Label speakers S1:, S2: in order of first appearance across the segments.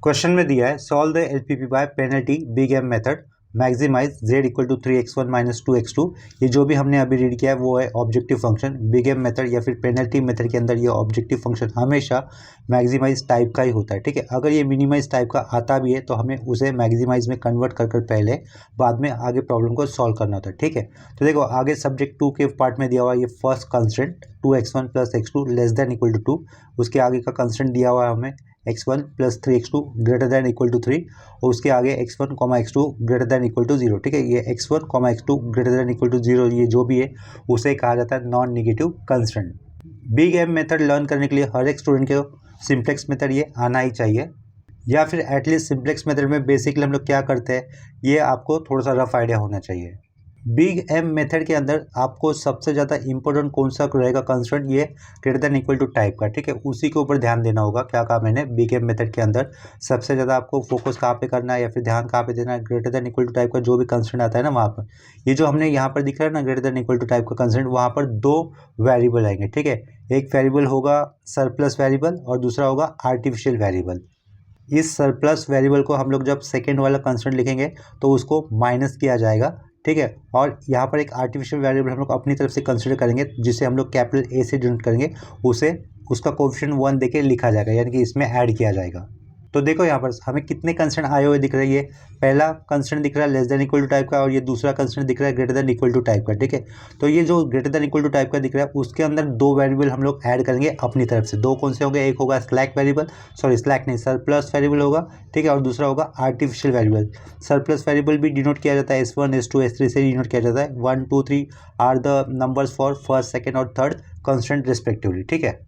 S1: Question में दिया है solve the LPP by penalty big M method maximize z equal to 3x1 minus 2x2। ये जो भी हमने अभी रीड किया है वो है objective function. Big M method या फिर पेनल्टी मेथड के अंदर ये ऑब्जेक्टिव फंक्शन हमेशा मैक्सिमाइज टाइप का ही होता है। ठीक है, अगर ये मिनिमाइज टाइप का आता भी है तो हमें उसे मैक्सिमाइज में कन्वर्ट कर पहले बाद में आगे प्रॉब्लम को सॉल्व करना होता है। ठीक है, तो देखो आगे सब्जेक्ट 2 के पार्ट में दिया हुआ है ये first constraint 2x1 plus x2 less than equal to 2। उसके आगे का कंस्ट्रेंट दिया हुआ है हमें x1 plus 3x2 greater than equal to 3 और उसके आगे x1 x2 greater than equal to 0। ठीक है, ये x1 x2 greater than equal to 0 ये जो भी है उसे कहा जाता है non negative constraint. Big M method learn करने के लिए हर एक स्टूडेंट को सिंप्लेक्स मेथड ये आना ही चाहिए, या फिर एटलीस्ट सिंप्लेक्स मेथड में बेसिकली हम लोग क्या करते हैं ये आपको थोड़ा सा रफ आइडिया होना चाहिए। बिग एम मेथड के अंदर आपको सबसे ज़्यादा इंपॉर्टेंट कौन सा रहेगा कंस्ट्रेंट, ये greater than equal to type का। ठीक है, उसी के ऊपर ध्यान देना होगा। क्या कहा मैंने, बिग एम मेथड के अंदर सबसे ज़्यादा आपको फोकस कहाँ पे करना है या फिर ध्यान कहाँ पे देना है, greater than equal to type का जो भी कंस्ट्रेंट आता है ना वहाँ पर। ये जो हमने यहाँ पर दिख रहा है ना greater than equal to type का कंस्ट्रेंट, वहाँ पर दो वेरिएबल आएंगे। ठीक है, एक वेरिएबल होगा सरप्लस वेरिएबल और दूसरा होगा आर्टिफिशियल वेरिएबल। इस सरप्लस वेरिएबल को हम लोग जब सेकेंड वाला कंस्ट्रेंट लिखेंगे तो उसको माइनस किया जाएगा। ठीक है, और यहाँ पर एक आर्टिफिशियल वेरिएबल हम लोग अपनी तरफ से कंसिडर करेंगे जिसे हम लोग कैपिटल ए से डिनोट करेंगे, उसे उसका कोएफिशिएंट 1 देके लिखा जाएगा, यानी कि इसमें ऐड किया जाएगा। तो देखो यहाँ पर हमें कितने कंस्ट्रेंट आए हुए दिख रहे हैं। ये पहला कंस्ट्रेंट दिख रहा है less than equal to type का और ये दूसरा कंस्ट्रेंट दिख रहा है greater than equal to type का। ठीक है, तो ये जो greater than equal to type का दिख रहा है उसके अंदर दो वेरिएबल हम लोग ऐड करेंगे अपनी तरफ से। दो कौन से होंगे, एक होगा स्लैक वेरिएबल, सॉरी स्लैक नहीं सरप्लस वेरिएबल होगा। ठीक है, और दूसरा होगा आर्टिफिशियल वेरिएबल। सरप्लस वेरिएबल भी डिनोट किया जाता है S1 S2 S3 से डिनोट किया जाता है। 1 2 3 are the numbers for first second और थर्ड कंस्ट्रेंट रिस्पेक्टिवली। ठीक है,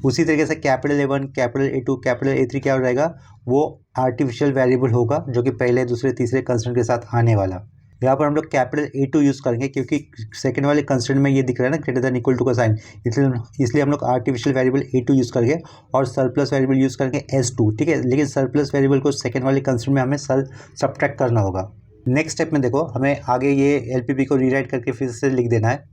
S1: उसी तरीके से capital A1 capital A2 capital A3 क्या हो जाएगा, वो आर्टिफिशियल वेरिएबल होगा जो कि पहले दूसरे तीसरे कंस्ट्रेंट के साथ आने वाला। यहाँ पर हम लोग कैपिटल A2 यूज़ करेंगे क्योंकि सेकंड वाले कंस्ट्रेंट में ये दिख रहा है ना ग्रेटर देन इक्वल टू का साइन, इसलिए हम लोग आर्टिफिशियल वेरिएबल A2 यूज़ करेंगे और सरप्लस वेरिएबल यूज़ करेंगे S2। ठीक है, लेकिन सरप्लस वेरिएबल को सेकंड वाले कंस्ट्रेंट में हमें सब्ट्रैक्ट करना होगा। नेक्स्ट स्टेप में देखो हमें आगे ये LPP को रीराइट करके फिर से लिख देना है।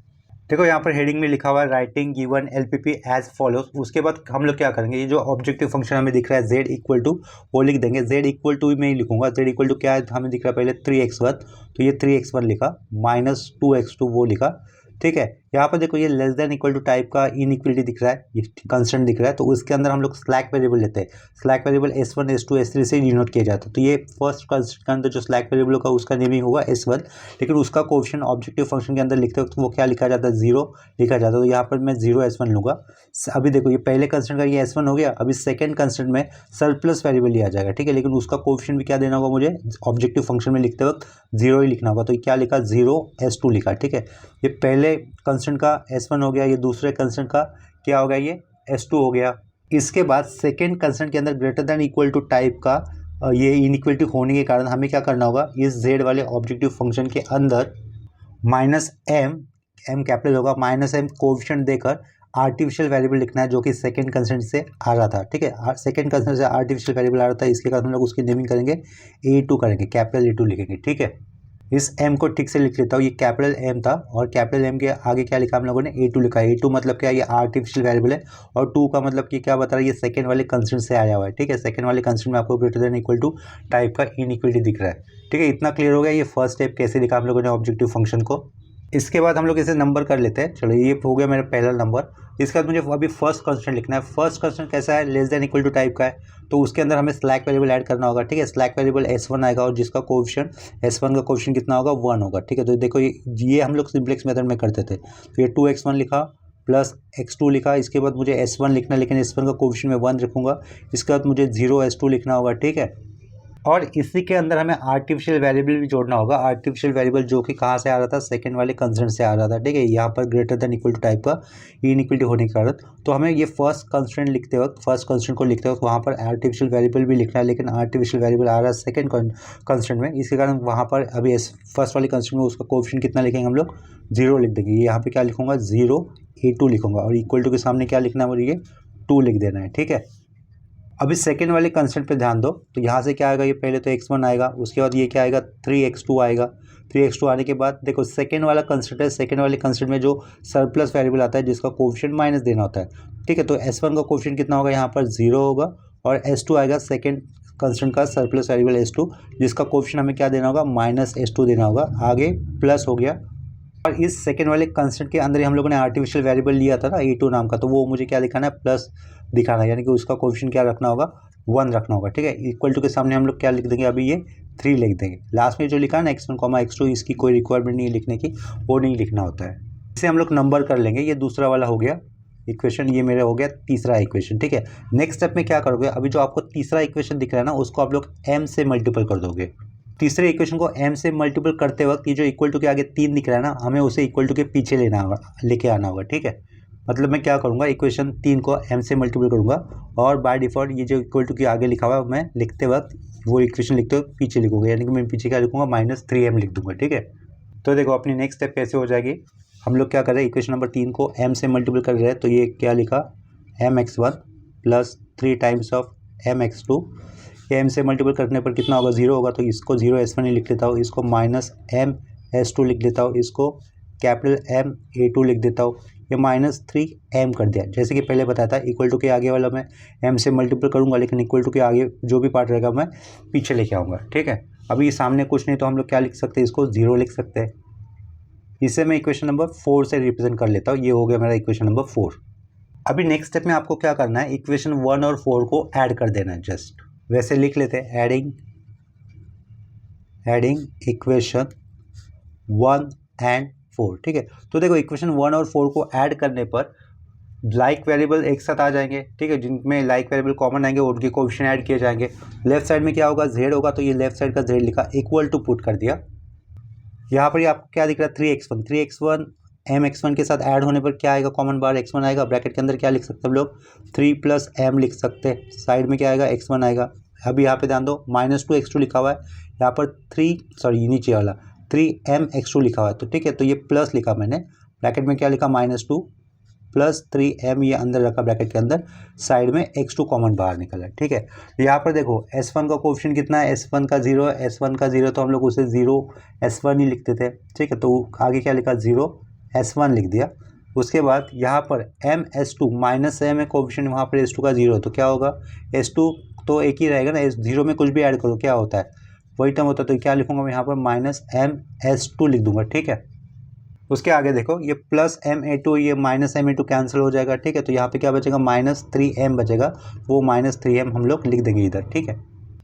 S1: देखो यहाँ पर हेडिंग में लिखा हुआ है writing given LPP as follows. उसके बाद हम लोग क्या करेंगे, ये जो ऑब्जेक्टिव फंक्शन हमें दिख रहा है z इक्वल टू वो लिख देंगे। z इक्वल टू में ही लिखूंगा। z इक्वल टू क्या है हमें दिख रहा है पहले 3x1, तो ये 3x1 लिखा, माइनस 2x2 वो लिखा। ठीक है, यहाँ पर देखो ये less than equal to type का इनइक्वलिटी दिख रहा है, ये कंस्टेंट दिख रहा है, तो उसके अंदर हम लोग स्लैक वेरिएबल लेते हैं। Slack variable S1 S2 S3 से डिनोट किया जाता है। तो ये फर्स्ट कंस्टेंट के अंदर जो स्लैक वेरिएबल होगा उसका नेमिंग होगा S1, लेकिन उसका कोएफिशिएंट ऑब्जेक्टिव फंक्शन के अंदर लिखते वक्त वो क्या लिखा जाता है, 0 लिखा जाता है। तो यहाँ पर मैं 0 S1 लूँगा। अभी देखो ये पहले कंस्टेंट का ये S1 हो गया, अभी सेकेंड कंस्टेंट में सरप्लस वेरिएबल लिया जाएगा। ठीक है, लेकिन उसका कोएफिशिएंट भी क्या देना होगा मुझे, ऑब्जेक्टिव फंक्शन में लिखते वक्त 0 ही लिखना होगा। तो क्या लिखा, 0 S2 लिखा। ठीक है, ये पहले कंस्टेंट का S1 हो गया, ये दूसरे कंस्टेंट का क्या हो गया, ये S2 हो गया। इसके बाद सेकेंड कंस्टेंट के अंदर greater than equal to type का ये इनइक्वलिटी होने के कारण हमें क्या करना होगा, इस z वाले ऑब्जेक्टिव फंक्शन के अंदर माइनस m कैपिटल होगा, माइनस m कोएफिशिएंट देकर आर्टिफिशियल वेरिएबल लिखना है जो कि सेकेंड कंस्टेंट से आ रहा था। ठीक है, सेकेंड कंस्टेंट से आर्टिफिशियल वेरिएबल आ रहा था, इसके कारण हम लोग उसकी नेमिंग करेंगे A2 करेंगे, कैपिटल A2 लिखेंगे। ठीक है, इस m को ठीक से लिख लेता हूँ, ये कैपिटल M था और कैपिटल M के आगे क्या लिखा हम लोगों ने, A2 लिखा है। A2 मतलब क्या है, ये आर्टिफिशियल वेरिएबल है और 2 का मतलब कि क्या बता रहा है, ये सेकंड वाले कंस्टेंट से आया हुआ है। ठीक है, सेकंड वाले कंस्टेंट में आपको greater than equal to type का इनइक्वलिटी दिख रहा है। ठीक है, इतना क्लियर हो गया ये फर्स्ट स्टेप कैसे लिखा हम लोगों ने ऑब्जेक्टिव फंक्शन को। इसके बाद हम लोग इसे नंबर कर लेते हैं। चलो ये हो गया मेरा पहला नंबर। इसके बाद मुझे अभी फर्स्ट कंस्टेंट लिखना है। फर्स्ट कंस्टेंट कैसा है, less than equal to type का है, तो उसके अंदर हमें स्लैक वेरिएबल ऐड करना होगा। ठीक है, स्लैक वेरिएबल S1 आएगा और जिसका कोएफिशिएंट S1 का कोएफिशिएंट कितना होगा, 1 होगा। ठीक है, तो देखो ये हम लोग सिंप्लेक्स मेथड में करते थे। तो ये 2x1 लिखा प्लस x2 लिखा, इसके बाद मुझे S1 लिखना, लेकिन S1 का कोएफिशिएंट मैं 1 रखूँगा। इसके बाद मुझे 0 S2 लिखना होगा। ठीक है, और इसी के अंदर हमें आर्टिफिशियल वेरिएबल भी जोड़ना होगा। आर्टिफिशियल वेरिएबल जो कि कहाँ से आ रहा था, सेकंड वाले कंस्टेंट से आ रहा था। ठीक है, यहाँ पर greater than equal to type का इनइक्वलिटी होने के कारण तो हमें ये फर्स्ट कंस्टेंट लिखते वक्त, फर्स्ट कंस्टेंट को लिखते वक्त वहाँ पर आर्टिफिशियल वेरिएबल भी लिखना है, लेकिन आर्टिफिशियल वेरिएबल आ रहा है सेकंड कंस्टेंट में, इसके कारण वहाँ पर अभी फर्स्ट वाले कंस्टेंट में उसका कोएफिशिएंट कितना लिखेंगे हम लोग, 0 लिख देंगे। यहाँ पर क्या लिखूँगा, 0 A2 लिखूँगा और इक्वल टू के सामने क्या लिखना है मुझे, ये 2 लिख देना है। ठीक है, अभी सेकेंड वाले कंस्टेंट पे ध्यान दो। तो यहाँ से क्या आएगा, ये पहले तो x1 आएगा, उसके बाद ये क्या आएगा, 3x2 आएगा। 3x2 आने के बाद देखो सेकेंड वाला कंस्टेंट है, सेकेंड वाले कंस्टेंट में जो सरप्लस वेरिएबल आता है जिसका कोएफिशिएंट माइनस देना होता है। ठीक है, तो S1 का कोएफिशिएंट कितना होगा, यहाँ पर 0 होगा और S2 आएगा सेकेंड कंस्टेंट का सरप्लस वेरिएबल S2, जिसका कोएफिशिएंट हमें क्या देना होगा, -S2 देना होगा। आगे प्लस हो गया, और इस सेकेंड वाले कंस्टेंट के अंदर ही हम लोगों ने आर्टिफिशियल वेरिएबल लिया था ना A2 नाम का, तो वो मुझे क्या दिखाना है, प्लस दिखाना है, यानी कि उसका कोएफिशिएंट क्या रखना होगा, 1 रखना होगा। ठीक है, इक्वल टू के सामने हम लोग क्या लिख देंगे, अभी ये 3 लिख देंगे। लास्ट में जो लिखा है ना x1, x2, इसकी कोई रिक्वायरमेंट नहीं है लिखने की, वो नहीं लिखना होता है। इसे हम लोग नंबर कर लेंगे। ये दूसरा वाला हो गया इक्वेशन, ये मेरा हो गया तीसरा इक्वेशन। ठीक है, नेक्स्ट स्टेप में क्या करोगे, अभी जो आपको तीसरा इक्वेशन दिख रहा है ना, उसको आप लोग m से मल्टीपल कर दोगे। तीसरे इक्वेशन को m से मल्टीपल करते वक्त ये जो इक्वल टू के आगे 3 दिख रहा है ना, हमें उसे इक्वल टू के पीछे लेके आना होगा। ठीक है, मतलब मैं क्या करूँगा, इक्वेशन 3 को m से मल्टीपल करूँगा, और बाय डिफ़ॉल्ट ये जो इक्वल टू के आगे लिखा हुआ है, मैं लिखते वक्त वो इक्वेशन लिखते वक्त पीछे लिखूँगा, यानी कि मैं पीछे क्या लिखूँगा, -3m लिख दूँगा। ठीक है, तो देखो अपनी नेक्स्ट स्टेप कैसे हो जाएगी। हम लोग क्या कर रहे हैं, इक्वेशन नंबर 3 को m से मल्टीपल कर रहे हैं, तो ये क्या लिखा, mx1 plus 3 times of mx2। m से मल्टीपल करने पर कितना होगा, 0 होगा, तो इसको 0s1 ही लिख लेता हूँ, इसको -m(s2) लिख देता हूँ, इसको कैपिटल M A2 लिख देता हूँ। ये -3m कर दिया, जैसे कि पहले बताया था, इक्वल टू के आगे वाला मैं m से मल्टीपल करूँगा, लेकिन इक्वल टू के आगे जो भी पार्ट रहेगा मैं पीछे लेके आऊँगा। ठीक है, अभी सामने कुछ नहीं, तो हम लोग क्या लिख सकते हैं, इसको 0 लिख सकते हैं। इसे मैं इक्वेशन नंबर 4 से रिप्रेजेंट कर लेता हूँ। ये हो गया मेरा इक्वेशन नंबर 4। अभी नेक्स्ट स्टेप में आपको क्या करना है, इक्वेशन 1 और 4 को ऐड कर देना है। जस्ट वैसे लिख लेते हैं, एडिंग इक्वेशन 1 एंड 4। ठीक है, तो देखो इक्वेशन 1 और 4 को ऐड करने पर लाइक वेरिएबल एक साथ आ जाएंगे। ठीक है, जिनमें लाइक वेरिएबल कॉमन आएंगे उनके कोएफिशिएंट ऐड किए जाएंगे। लेफ्ट साइड में क्या होगा, z होगा, तो ये लेफ्ट साइड का z लिखा, इक्वल टू पुट कर दिया। यहाँ पर ये आपको क्या दिख रहा है, 3x1 mx1 के साथ ऐड होने पर क्या आएगा, कॉमन बार x1 आएगा। ब्रैकेट के अंदर क्या लिख सकते हैं हम लोग, 3 + m लिख सकते हैं। साइड में क्या आएगा, x1 आएगा। अभी यहाँ पे ध्यान दो, -2x2 लिखा हुआ है, यहाँ पर नीचे वाला 3mx2 लिखा हुआ है। तो ठीक है, तो ये प्लस लिखा मैंने, ब्रैकेट में क्या लिखा, -2 + 3m, ये अंदर रखा ब्रैकेट के अंदर, साइड में x2 कॉमन बाहर निकला। ठीक है, यहाँ पर देखो s1 का कोएफिशिएंट कितना है, s1 का 0 है, s1 का 0, तो हम लोग उसे 0s1 ही लिखते थे। ठीक है, तो आगे क्या लिखा, 0s1 लिख दिया। उसके बाद यहाँ पर ms2 -m है कोएफिशिएंट, वहाँ पर s2 का 0, तो क्या होगा, s2 तो एक ही रहेगा ना, s0 में कुछ भी ऐड करो क्या होता है, वही टर्म होता है। तो क्या लिखूंगा मैं यहाँ पर, -ms2 लिख दूंगा। ठीक है, उसके आगे देखो, ये +ma2, ये -ma2 कैंसिल हो जाएगा। ठीक है, तो यहाँ पे क्या बचेगा, -3m बचेगा, वो -3m हम लोग लिख देंगे इधर। ठीक है,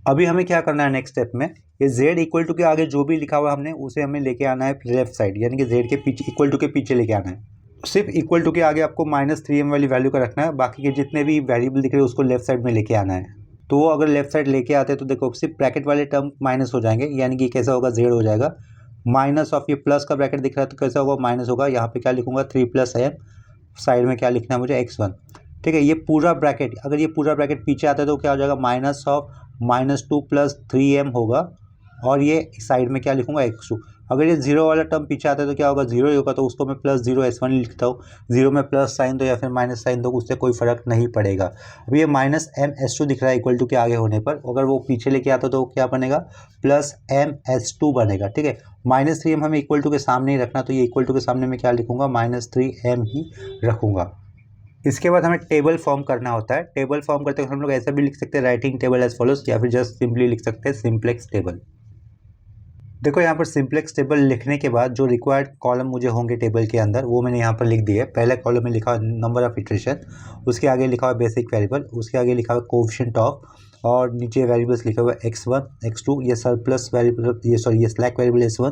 S1: अभी हमें क्या करना है नेक्स्ट स्टेप में, ये z इक्वल टू के आगे जो भी लिखा हुआ हमने उसे हमें लेके आना है लेफ्ट साइड, यानी कि z के पीछे, इक्वल टू के पीछे लेके आना है। सिर्फ इक्वल टू के आगे आपको -3m वाली वैल्यू का रखना है, बाकी के जितने भी वेरिएबल दिख रहे हैं उसको लेफ्ट साइड में लेके आना है। तो वो अगर लेफ्ट साइड लेके आते हैं तो देखो सिर्फ ब्रैकेट वाले टर्म माइनस हो जाएंगे, यानी कि कैसा होगा, z हो जाएगा, माइनस ऑफ, ये प्लस का ब्रैकेट दिख रहा है तो कैसा होगा, माइनस होगा। यहाँ पे क्या लिखूंगा, 3 + m, साइड में क्या लिखना है मुझे, x1। ठीक है, ये पूरा ब्रैकेट, अगर ये पूरा ब्रैकेट पीछे आता है तो क्या हो जाएगा, -2 + 3m होगा, और ये साइड में क्या लिखूंगा, x2। अगर ये 0 वाला टर्म पीछे आता है तो क्या होगा, 0 ही होगा, तो उसको मैं +0s1 लिखता हूँ। 0 में प्लस साइन दो या फिर माइनस साइन दो, उससे कोई फर्क नहीं पड़ेगा। अब ये -ms2 दिख रहा है इक्वल टू के आगे होने पर, अगर वो पीछे लेके आता तो क्या बनेगा, +ms2 बनेगा। ठीक है, -3m हमें इक्वल टू के सामने ही रखना, तो ये इक्वल टू के सामने में क्या लिखूंगा, -3m ही रखूंगा। इसके बाद हमें टेबल फॉर्म करना होता है। टेबल फॉर्म करते हुए हम लोग ऐसा भी लिख सकते हैं, राइटिंग टेबल एज फॉलोज, या फिर जस्ट सिंपली लिख सकते हैं सिंप्लेक्स टेबल। देखो यहाँ पर सिंप्लेक्स टेबल लिखने के बाद जो रिक्वायर्ड कॉलम मुझे होंगे टेबल के अंदर, वो मैंने यहाँ पर लिख दिए। पहले कॉलम में लिखा नंबर ऑफ इटरेशन, उसके आगे लिखा हुआ बेसिक वेरिएबल, उसके आगे लिखा हुआ कोएफिशिएंट ऑफ, और नीचे वेरिएबल्स लिखा हुआ x1 x2, ये सरप्लस वेरिएबल, ये स्लैक वेरिएबल s1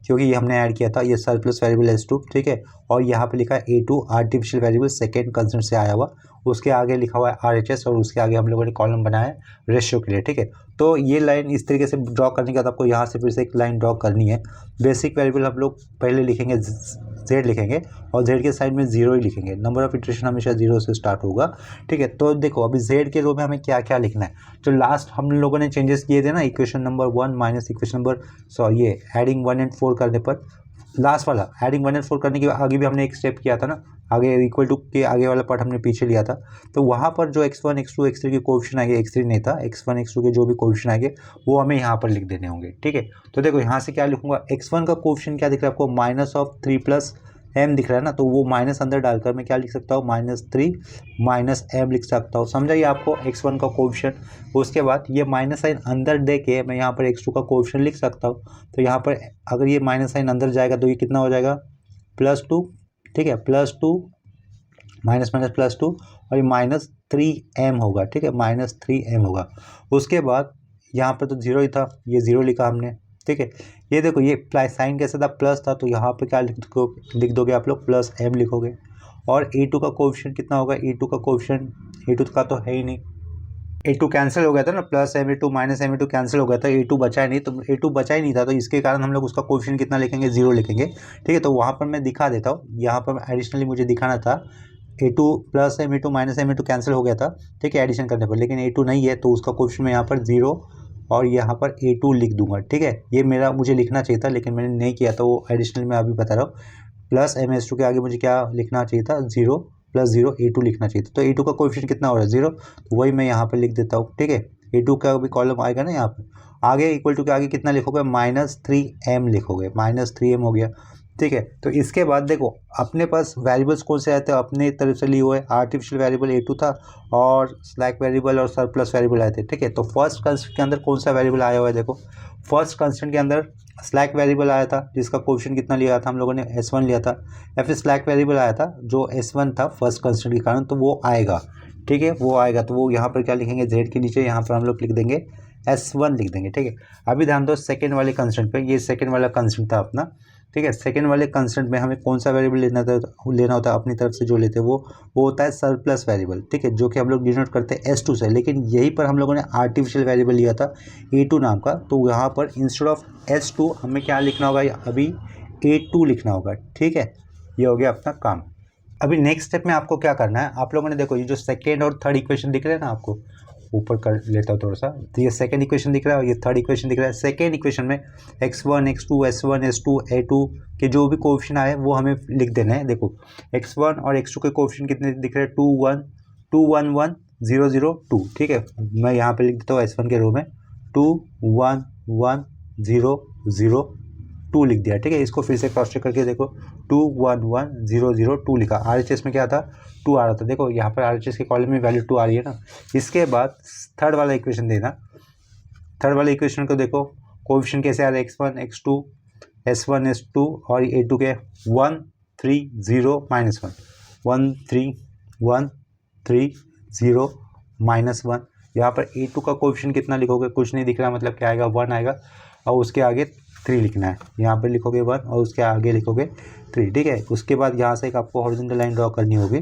S1: क्योंकि ये हमने ऐड किया था, ये सरप्लस वेरिएबल s2। ठीक है, और यहाँ पे लिखा है a2 artificial variable second consent से आया हुआ, उसके आगे लिखा हुआ है RHS, और उसके आगे हम लोगों ने कॉलम बनाया है रेशियो के लिए। ठीक है, तो ये लाइन इस तरीके से ड्रॉ करने के बाद आपको यहाँ से फिर से एक लाइन ड्रॉ करनी है। बेसिक वेरिएबल हम लोग पहले लिखेंगे z लिखेंगे, और z के साइड में 0 ही लिखेंगे। नंबर ऑफ इटरेशन हमेशा 0 से स्टार्ट होगा। ठीक है, तो देखो अभी z के रो में हमें क्या क्या लिखना है। जो लास्ट हम लोगों ने चेंजेस किए थे ना, equation number 1 minus equation number ये एडिंग 1 and 4 करने पर, लास्ट वाला एडिंग 1 and 4 करने के आगे भी हमने एक स्टेप किया था ना, आगे इक्वल टू के आगे वाला पार्ट हमने पीछे लिया था। तो वहाँ पर जो x1 x2 x3 के कोएफिशिएंट आएंगे, x3 नहीं था, x1 x2 के जो भी कोएफिशिएंट आएंगे वो हमें यहाँ पर लिख देने होंगे। ठीक है, तो देखो यहाँ से क्या लिखूंगा, x1 का कोएफिशिएंट क्या दिख रहा है आपको, -3 + m दिख रहा है ना, तो वो माइनस अंदर डालकर मैं क्या लिख सकता हूँ, -3 माइनस m लिख सकता हूँ। समझा ये आपको x1 का कोएफिशिएंट। उसके बाद ये माइनस साइन अंदर दे के मैं यहाँ पर x2 का कोएफिशिएंट लिख सकता हूँ। तो यहाँ पर अगर ये माइनस साइन अंदर जाएगा तो ये कितना हो जाएगा, +2, ठीक है, +2 माइनस माइनस +2 और ये -3m होगा, ठीक है, -3m होगा। उसके बाद यहाँ पर तो 0 ही था, ये 0 लिखा हमने, ठीक है। ये देखो ये प्लस साइन कैसा था, प्लस था, तो यहाँ पे क्या लिख दोगे आप लोग, +m लिखोगे। और a2 का कोएफिशिएंट कितना होगा, a2 का कोएफिशिएंट, a2 का तो है ही नहीं, a2 कैंसिल हो गया था ना, +m(a2 -m(a2) कैंसिल हो गया था, a2 बचा ही नहीं, तो a2 बचा ही नहीं था, तो इसके कारण हम लोग उसका कोएफिशिएंट कितना लिखेंगे, 0 लिखेंगे, ठीक है। तो वहाँ पर मैं दिखा देता हूँ, यहाँ पर एडिशनली मुझे दिखाना था, a2 +m(a2 -m(a2) कैंसिल हो गया था, ठीक है, एडिशन करने पर, लेकिन a2 नहीं है, तो उसका कोएफिशिएंट मैं यहाँ पर 0 और यहाँ पर a2 लिख दूंगा, ठीक है। ये मेरा मुझे लिखना चाहिए था, लेकिन मैंने नहीं किया, तो वो एडिशनल मैं अभी बता रहा हूँ। +m(s2) के आगे मुझे क्या लिखना चाहिए था, 0 + 0 a2 लिखना चाहिए था। तो a2 का कोएफिशिएंट कितना हो रहा है, 0, तो वही मैं यहाँ पर लिख देता हूँ, ठीक है। a2 का भी कॉलम आएगा ना यहाँ पर, आगे इक्वल टू के आगे कितना लिखोगे, -3m लिखोगे, -3m हो गया, ठीक है। तो इसके बाद देखो अपने पास वेरिएबल्स कौन से आते हैं, अपने तरफ से लिए हुए आर्टिफिशियल वेरिएबल a2 था और स्लैक वेरिएबल और सरप्लस वेरिएबल आए थे, ठीक है। तो फर्स्ट कंस्टेंट के अंदर कौन सा वेरिएबल आया हुआ है, देखो फर्स्ट कंस्टेंट के अंदर स्लैक वेरिएबल आया था, जिसका कोएफिशिएंट कितना लिया था हम लोगों ने, s1 लिया था, या फिर स्लैक वेरिएबल आया था जो s1 था फर्स्ट कंस्टेंट के कारण, तो वो आएगा, ठीक है, वो आएगा। तो वो यहाँ पर क्या लिखेंगे, z के नीचे यहाँ पर हम लोग लिख देंगे s1 लिख देंगे, ठीक है। अभी ध्यान दो सेकेंड वाले कंस्टेंट पे, ये सेकेंड वाला कंस्टेंट था अपना, ठीक है। सेकेंड वाले कंस्टेंट में हमें कौन सा वेरिएबल लेना होता है अपनी तरफ से, जो लेते हैं वो होता है सरप्लस वेरिएबल, ठीक है, जो कि हम लोग डिनोट करते हैं s2 से। लेकिन यहीं पर हम लोगों ने आर्टिफिशियल वेरिएबल लिया था a2 नाम का, तो यहाँ पर इंस्टेड ऑफ s2 हमें क्या लिखना होगा, अभी a2 लिखना होगा, ठीक है। ये हो गया अपना काम। अभी नेक्स्ट स्टेप में आपको क्या करना है, आप लोगों ने देखो ये जो सेकेंड और थर्ड इक्वेशन दिख रहे हैं ना, आपको ऊपर कर लेता हूँ थोड़ा सा, तो ये सेकेंड इक्वेशन दिख रहा है और ये थर्ड इक्वेशन दिख रहा है। सेकेंड इक्वेशन में x1 x2 s1 s2 a2 के जो भी कोएफिशिएंट आए वो हमें लिख देना है। देखो x1 और x2 के कोएफिशिएंट कितने दिख रहे हैं, 2 1 2 1 1 0 0 2, ठीक है। मैं यहाँ पे लिख देता हूँ s1 के रो में 2 1 1 0 0 2 लिख दिया, ठीक है। इसको फिर से क्रॉस चेक करके देखो 2 1 1 0 0 2 लिखा, RHS में क्या था, 2 आ रहा था, देखो यहाँ पर RHS के कॉलम में वैल्यू 2 आ रही है ना। इसके बाद थर्ड वाला इक्वेशन देना, थर्ड वाले इक्वेशन को देखो कोएफिशिएंट कैसे आ रहा है, x1 x2 s1 s2 और a2 के 1 3 0 -1 1 3 1 3 0 -1। यहाँ पर a2 का कोएफिशिएंट कितना लिखोगे, कुछ नहीं दिख रहा, मतलब क्या आएगा, 1 आएगा, और उसके आगे 3 लिखना है, यहाँ पर लिखोगे 1 और उसके आगे लिखोगे 3, ठीक है। उसके बाद यहाँ से एक आपको हॉरिजॉन्टल लाइन ड्रॉ करनी होगी,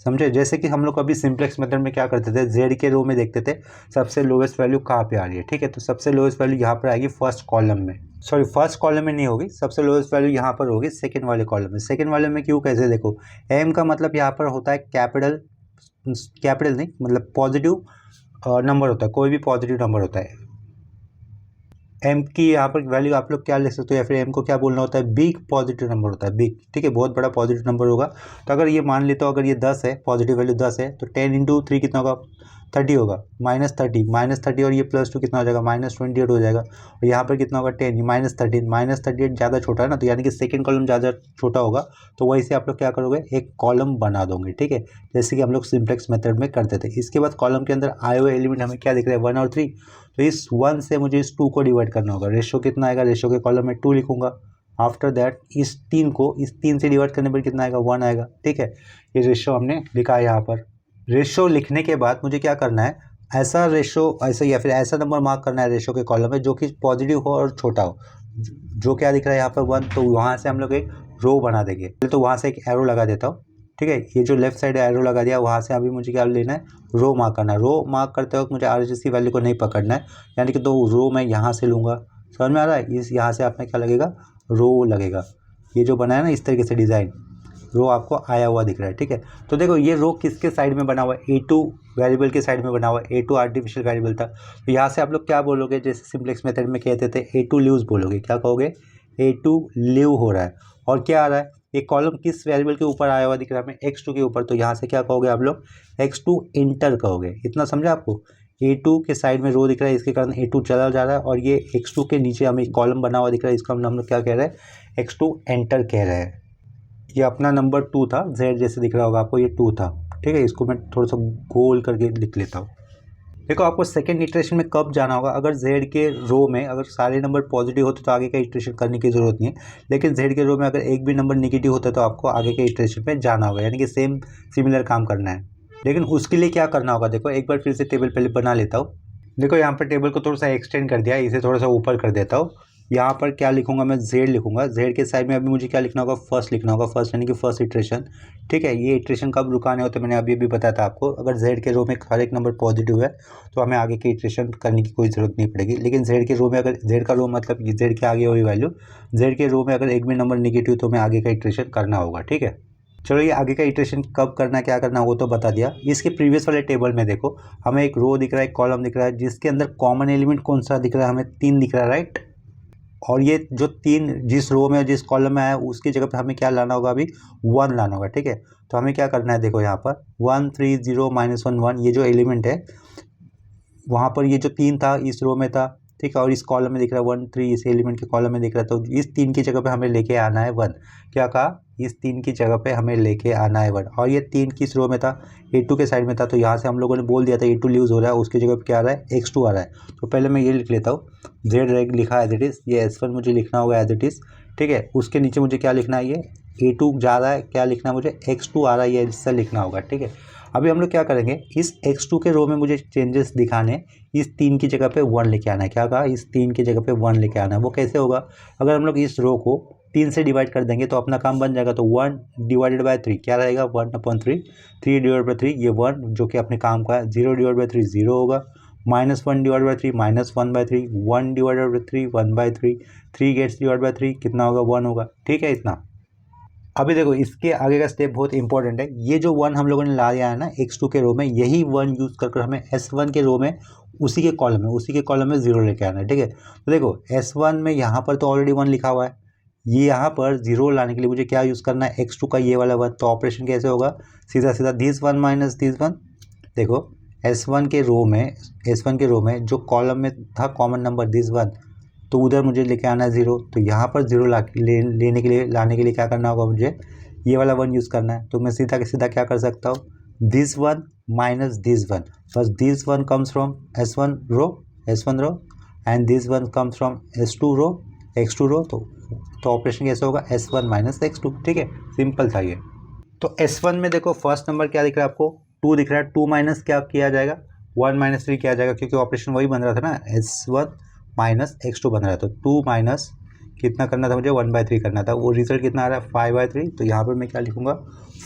S1: समझे। जैसे कि हम लोग अभी सिंप्लेक्स मेथड में क्या करते थे, जेड के रो में देखते थे सबसे लोवेस्ट वैल्यू कहाँ पे आ रही है, ठीक है। तो सबसे लोवेस्ट वैल्यू यहाँ पर आएगी फर्स्ट कॉलम में, सॉरी फर्स्ट कॉलम में नहीं होगी, सबसे लोवेस्ट वैल्यू यहाँ पर होगी सेकंड वाले कॉलम में। सेकंड वाले में क्यों, कैसे, देखो एम का मतलब यहाँ पर होता है कैपिटल, कैपिटल नहीं मतलब पॉजिटिव नंबर होता है, कोई भी पॉजिटिव नंबर होता है। एम की यहाँ पर वैल्यू आप लोग क्या लिख सकते हो, या फिर एम को क्या बोलना होता है, बिग पॉजिटिव नंबर होता है, बिग, ठीक है, बहुत बड़ा पॉजिटिव नंबर होगा। तो अगर ये मान लेते हो, अगर ये 10 है, पॉजिटिव वैल्यू 10 है, तो 10 × 3 कितना होगा, 30 होगा, -30 और ये +2 कितना हो जाएगा, -28 हो जाएगा। और यहाँ पर कितना होगा 10, -13 -38 ज़्यादा छोटा है ना, तो यानी कि सेकंड कॉलम ज़्यादा छोटा होगा, तो वही से आप लोग क्या करोगे, एक कॉलम बना दोगे, ठीक है, जैसे कि हम लोग सिंप्लेक्स मेथड में करते थे। इसके बाद कॉलम के अंदर आए हुए एलिमेंट हमें क्या दिख रहे हैं, 1 और 3, तो इस 1 से मुझे इस 2 को डिवाइड करना होगा, रेशो कितना आएगा, रेशो के कॉलम में 2 लिखूंगा। आफ्टर दैट इस 3 को इस 3 से डिवाइड करने पर कितना आएगा, 1 आएगा, ठीक है। ये रेशो हमने लिखा है यहाँ पर। रेशो लिखने के बाद मुझे क्या करना है, ऐसा रेशो, ऐसा या फिर ऐसा नंबर मार्क करना है रेशो के कॉलम में जो कि पॉजिटिव हो और छोटा हो। जो क्या दिख रहा है यहाँ पर 1, तो वहाँ से हम लोग एक रो बना देंगे। तो वहाँ से एक एरो लगा देता हूँ, ठीक है। ये जो लेफ्ट साइड एरो लगा दिया, वहाँ से अभी मुझे क्या लेना है, रो मार्क करना है। रो मार्क करते वक्त मुझे RHS की वैल्यू को नहीं पकड़ना है, यानी कि तो रो मैं यहाँ से लूँगा, समझ में आ रहा है। इस यहाँ से आपने क्या लगेगा, रो लगेगा। ये जो बनाया ना इस तरीके से डिज़ाइन, रो आपको आया हुआ दिख रहा है, ठीक है। तो देखो ये रो किसके साइड में बना हुआ है, a2 वेरिएबल के साइड में बना हुआ है, a2 आर्टिफिशियल वेरिएबल था। तो यहाँ से आप लोग क्या बोलोगे, जैसे सिंप्लेक्स मेथड में कहते थे a2 लीव्स बोलोगे, क्या कहोगे, a2 लीव हो रहा है। और क्या आ रहा है, ये कॉलम किस वेरिएबल के ऊपर आया हुआ दिख रहा है हमें, x2 के ऊपर, तो यहाँ से क्या कहोगे आप लोग, x2 इंटर कहोगे। इतना समझा आपको, a2 के साइड में रो दिख रहा है, इसके कारण a2 चला जा रहा है, और ये x2 के नीचे हमें कॉलम बना हुआ दिख रहा है, इसका हम लोग क्या कह रहे हैं, x2 एंटर कह रहे हैं। ये अपना नंबर 2 था, जेड जैसे दिख रहा होगा आपको, ये 2 था, ठीक है। इसको मैं थोड़ा सा गोल करके लिख लेता हूँ। देखो आपको सेकंड इटरेशन में कब जाना होगा, अगर जेड के रो में अगर सारे नंबर पॉजिटिव होते तो आगे का इटरेशन करने की जरूरत नहीं है, लेकिन जेड के रो में अगर एक भी नंबर निगेटिव होता है तो आपको आगे के इटरेशन में जाना होगा, यानी कि सेम सिमिलर काम करना है। लेकिन उसके लिए क्या करना होगा, देखो एक बार फिर से टेबल पहले बना लेता हूँ। देखो यहाँ पर टेबल को थोड़ा सा एक्सटेंड कर दिया, इसे थोड़ा सा ऊपर कर देता हूँ। यहाँ पर क्या लिखूंगा मैं, जेड लिखूंगा। जेड के साइड में अभी मुझे क्या लिखना होगा, फर्स्ट लिखना होगा, फर्स्ट यानी कि फर्स्ट इटरेशन, ठीक है। ये इटरेशन कब रुकाने होते मैंने अभी भी बताया था आपको, अगर जेड के रो में हर एक नंबर पॉजिटिव है तो हमें आगे के इटरेशन करने की कोई ज़रूरत नहीं पड़ेगी। लेकिन जेड के रो में अगर, जेड का रो मतलब जेड के आगे वाली वैल्यू, जेड के रो में अगर एक भी नंबर निगेटिव तो हमें आगे का इटरेशन करना होगा, ठीक है। चलो ये आगे का इटरेशन कब करना है, क्या करना है वो तो बता दिया। इसके प्रीवियस वाले टेबल में देखो हमें एक रो दिख रहा है, एक कॉलम दिख रहा है, जिसके अंदर कॉमन एलिमेंट कौन सा दिख रहा है, हमें 3 दिख रहा है, राइट। और ये जो 3 जिस रो में जिस कॉलम में आया उसकी जगह पे हमें क्या लाना होगा, अभी 1 लाना होगा, ठीक है। तो हमें क्या करना है, देखो यहाँ पर 1 3 0 -1 1, ये जो एलिमेंट है वहाँ पर ये जो 3 था इस रो में था, ठीक है। और इस कॉलम में दिख रहा है 1 3, इस एलिमेंट के कॉलम में दिख रहा है, तो इस 3 की जगह पे हमें लेके आना है 1। क्या कहा, इस 3 की जगह पे हमें लेके आना है 1। और ये 3 किस रो में था, A2 के साइड में था, तो यहाँ से हम लोगों ने बोल दिया था A2 यूज़ हो रहा है, उसकी जगह पे क्या आ रहा है, X2 आ रहा है। तो पहले मैं ये लिख लेता हूँ, जेड रेग लिखा एज इट इज़, ये S1 मुझे लिखना होगा एज इट इज़, ठीक है। उसके नीचे मुझे क्या लिखना है, ये A2 जा रहा है, क्या लिखना है मुझे, X2 आ रहा है, ये इससे लिखना होगा, ठीक है। अभी हम लोग क्या करेंगे, इस X2 के रो में मुझे चेंजेस दिखाने, इस 3 की जगह पे 1 लेके आना है। क्या कहा, इस 3 की जगह पे 1 लेके आना है। वो कैसे होगा, अगर हम लोग इस रो को 3 से डिवाइड कर देंगे तो अपना काम बन जाएगा। तो 1 डिवाइडेड बाय 3 क्या रहेगा, 1/3, 3 डिवाइड बाई 3 ये 1 जो कि अपने काम का है, 0 डिवाइड बाई 3 0 होगा, -1 divide by 3 -1/3, 1 divided by 3 1/3, 3 gets divide by 3 कितना होगा, 1 होगा, ठीक है। इतना अभी देखो इसके आगे का स्टेप बहुत इंपॉर्टेंट है। ये जो 1 हम लोगों ने ला दिया है ना X2 के रो में, यही 1 यूज़ कर हमें S1 के रो में उसी के कॉलम में 0 लेके आना है, ठीक है। तो देखो S1 में यहाँ पर तो ऑलरेडी 1 लिखा हुआ है, ये यहाँ पर 0 लाने के लिए मुझे क्या यूज़ करना है, X2 का ये वाला 1। तो ऑपरेशन कैसे होगा, सीधा सीधा दिस 1 माइनस दिस 1। देखो S1 के रो में जो कॉलम में था कॉमन नंबर दिस 1, तो उधर मुझे लेके आना है 0, तो यहाँ पर 0 लाने के लिए क्या करना होगा, मुझे ये वाला 1 यूज़ करना है। तो मैं सीधा के सीधा क्या कर सकता हूँ, दिस 1 माइनस दिस 1, बस this 1 comes from S1 row and this 1 comes from X2 row. तो ऑपरेशन कैसे होगा, S1 माइनस X2, ठीक है, सिंपल था ये। तो S1 में देखो फर्स्ट नंबर क्या दिख रहा है आपको, 2 दिख रहा है, 2 माइनस क्या किया जाएगा, 1 - 3 किया जाएगा, क्योंकि ऑपरेशन वही बन रहा था ना, S1 माइनस X2 बन रहा है। तो 2 माइनस कितना करना था मुझे, 1/3 करना था। वो रिजल्ट कितना आ रहा है, 5/3। तो यहाँ पर मैं क्या लिखूँगा,